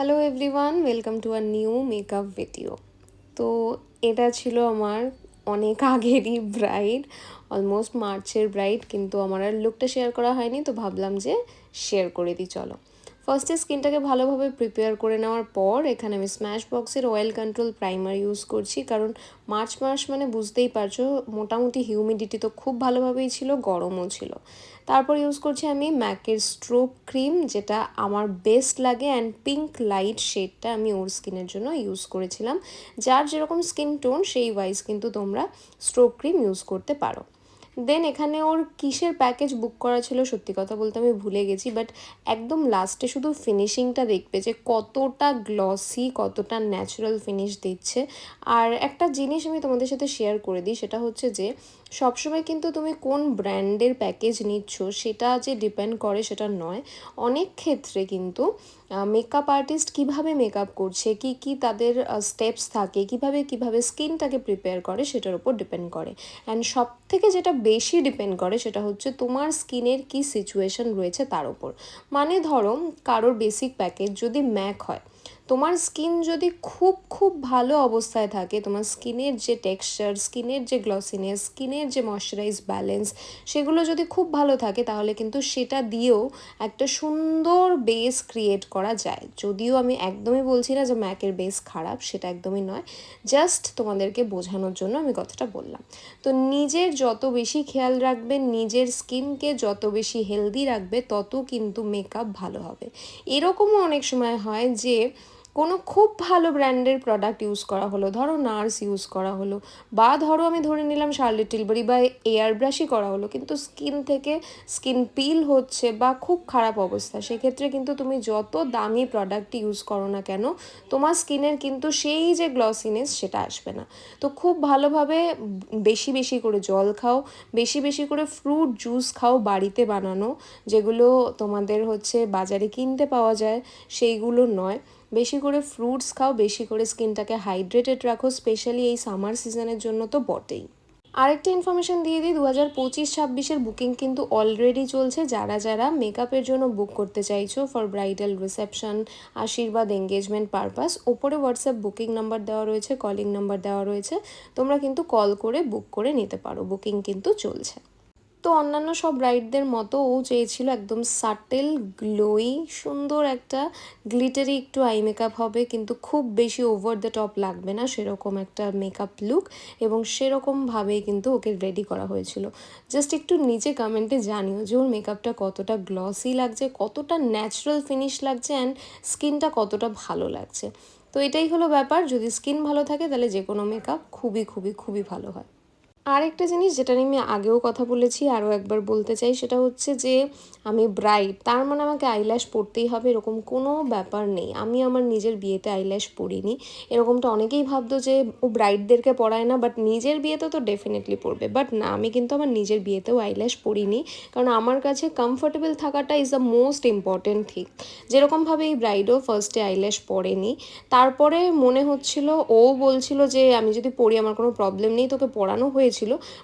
Hello everyone, welcome to a new makeup video. তো এটা ছিল আমার অনেক আগেরই ব্রাইড, অলমোস্ট মার্চের ব্রাইড, কিন্তু আমার আর লুকটা শেয়ার করা হয়নি, তো ভাবলাম যে শেয়ার করে দিই। চলো, ফার্স্টে স্কিনটাকে ভালোভাবে প্রিপেয়ার করে নেওয়ার পর এখানে আমি স্ম্যাশ বক্সের অয়েল কন্ট্রোল প্রাইমার ইউজ করছি, কারণ মার্চ মাস মানে বুঝতেই পারছো মোটামুটি হিউমিডিটি তো খুব ভালোভাবেই ছিল, গরমও ছিল। তারপর ইউজ করছি আমি ম্যাকের স্ট্রোব ক্রিম, যেটা আমার বেস্ট লাগে, অ্যান্ড পিঙ্ক লাইট শেডটা আমি ওর স্কিনের জন্য ইউজ করেছিলাম। যার যেরকম স্কিন টোন সেই ওয়াইজ কিন্তু তোমরা স্ট্রোব ক্রিম ইউজ করতে পারো। দেন এখানে ওর কিসের প্যাকেজ বুক করা ছিল সত্যি কথা বলতে আমি ভুলে গেছি, বাট একদম লাস্টে শুধু ফিনিশিংটা দেখবে যে কতটা গ্লসি, কতটা ন্যাচারাল ফিনিশ দিচ্ছে। আর একটা জিনিস আমি তোমাদের সাথে শেয়ার করে দিই, সেটা হচ্ছে যে সবসময় কিন্তু তুমি কোন ব্র্যান্ডের প্যাকেজ নিচ্ছ সেটা যে ডিপেন্ড করে সেটা নয়। অনেক ক্ষেত্রে কিন্তু মেকআপ আর্টিস্ট কীভাবে মেকআপ করছে, কি কি তাদের স্টেপস থাকে, কিভাবে স্কিনটাকে প্রিপেয়ার করে সেটার উপর ডিপেন্ড করে। অ্যান্ড সব থেকে যেটা বেশি ডিপেন্ড করে সেটা হচ্ছে তোমার স্কিনের কি সিচুয়েশন রয়েছে তার উপর। মানে ধরো কারোর বেসিক প্যাকেজ যদি ম্যাক হয়, তোমার স্কিন যদি খুব খুব ভালো অবস্থায় থাকে, তোমার স্কিনের যে টেক্সচার, স্কিনের যে গ্লসিনেস, স্কিনের যে ময়শ্চারাইজ ব্যালেন্স, সেগুলো যদি খুব ভালো থাকে তাহলে কিন্তু সেটা দিয়েও একটা সুন্দর বেস ক্রিয়েট করা যায়। যদিও আমি একদমই বলছি না যে ম্যাকের বেস খারাপ, সেটা একদমই নয়, জাস্ট তোমাদেরকে বোঝানোর জন্য আমি কথাটা বললাম। তো নিজের যত বেশি খেয়াল রাখবে, নিজের স্কিনকে যত বেশি হেলদি রাখবে, তত কিন্তু মেকআপ ভালো হবে। এরকমও অনেক সময় হয় যে কোনো খুব ভালো ব্র্যান্ডের প্রোডাক্ট ইউজ করা হলো, ধরো নার্স ইউজ করা হলো, বা ধরো আমি ধরে নিলাম শার্লেট টিলবারি বা এয়ার ব্রাশই করা হলো, কিন্তু স্কিন থেকে স্কিন পিল হচ্ছে বা খুব খারাপ অবস্থা, সেক্ষেত্রে কিন্তু তুমি যত দামি প্রোডাক্ট ইউজ করো না কেন, তোমার স্কিনের কিন্তু সেই যে গ্লসিনেস সেটা আসবে না। তো খুব ভালোভাবে বেশি বেশি করে জল খাও, বেশি বেশি করে ফ্রুট জুস খাও বাড়িতে বানানো, যেগুলো তোমাদের হচ্ছে বাজারে কিনতে পাওয়া যায় সেইগুলো নয়। বেশি করে ফ্রুটস খাও, বেশি করে স্কিনটাকে হাইড্রেটেড রাখো, স্পেশালি এই সামার সিজনের জন্য তো বটেই। আরেকটা ইনফরমেশন দিয়ে দিই, 2025-26 বুকিং কিন্তু অলরেডি চলছে। যারা যারা মেকআপের জন্য বুক করতে চাইছো ফর ব্রাইডাল রিসেপশন, আশীর্বাদ, এঙ্গেজমেন্ট পারপাস, ওপরে হোয়াটসঅ্যাপ বুকিং নাম্বার দেওয়া রয়েছে, কলিং নাম্বার দেওয়া রয়েছে, তোমরা কিন্তু কল করে বুক করে নিতে পারো, বুকিং কিন্তু চলছে। তো অন্যান্য সব ব্রাইডদের মতো ও চেয়েছিল একদম সাটেল, গ্লোই, সুন্দর একটা গ্লিটারি একটু আই মেকআপ হবে, কিন্তু খুব বেশি ওভার দ্য টপ লাগবে না, সেরকম একটা মেকআপ লুক, এবং সেরকমভাবেই কিন্তু ওকে রেডি করা হয়েছিল। জাস্ট একটু নিচে কমেন্টে জানিও যে ওর মেকআপটা কতটা গ্লসি লাগছে, কতটা ন্যাচারাল ফিনিশ লাগছে, অ্যান্ড স্কিনটা কতটা ভালো লাগছে। তো এটাই হলো ব্যাপার, যদি স্কিন ভালো থাকে তাহলে যে কোনো মেকআপ খুবই খুবই খুবই ভালো হয়। আরেকটা জিনিস যেটা নিয়ে আমি আগেও কথা বলেছি, আরও একবার বলতে চাই, সেটা হচ্ছে যে আমি ব্রাইড, তার মানে আমাকে আইল্যাশ পরতেই হবে এরকম কোনো ব্যাপার নেই। আমি আমার নিজের বিয়েতে আইল্যাশ পরিনি, এরকমটা অনেকেই ভাবতো যে ও ব্রাইডদেরকে পরায় না, বাট নিজের বিয়েতে তো ডেফিনেটলি পরবে। বাট না, আমি কিন্তু আমার নিজের বিয়েতেও আইল্যাশ পরিনি, কারণ আমার কাছে কমফোর্টেবল থাকাটা is the most important thing. যেরকমভাবে এই ব্রাইডও ফার্স্টে আইল্যাশ পরেনি, তারপরে মনে হচ্ছিল, ও বলছিল যে আমি যদি পরি আমার কোনো প্রবলেম নেই, তোকে পরানো হয়েছিল,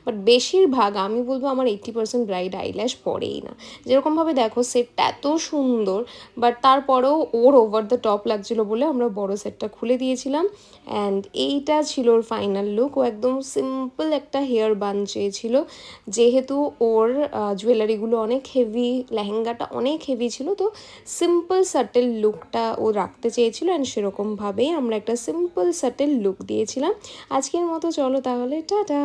বাট বেশিরভাগ আমি বলবো আমার 80% ব্রাইড আইল্যাশ পরেই না। যেরকমভাবে দেখো সেটটা এত সুন্দর, বাট তারপরেও ওর ওভার দ্য টপ লাগছিলো বলে আমরা বড় সেটটা খুলে দিয়েছিলাম। অ্যান্ড এইটা ছিল ওর ফাইনাল লুক। ও একদম সিম্পল একটা হেয়ার বান চেয়েছিল, যেহেতু ওর জুয়েলারিগুলো অনেক হেভি, লেহেঙ্গাটা অনেক হেভি ছিল, তো সিম্পল সাটেল লুকটা ও রাখতে চেয়েছিল, অ্যান্ড সেরকমভাবেই আমরা একটা সিম্পল সাটেল লুক দিয়েছিলাম। আজকের মতো চলো তাহলে, টাটা।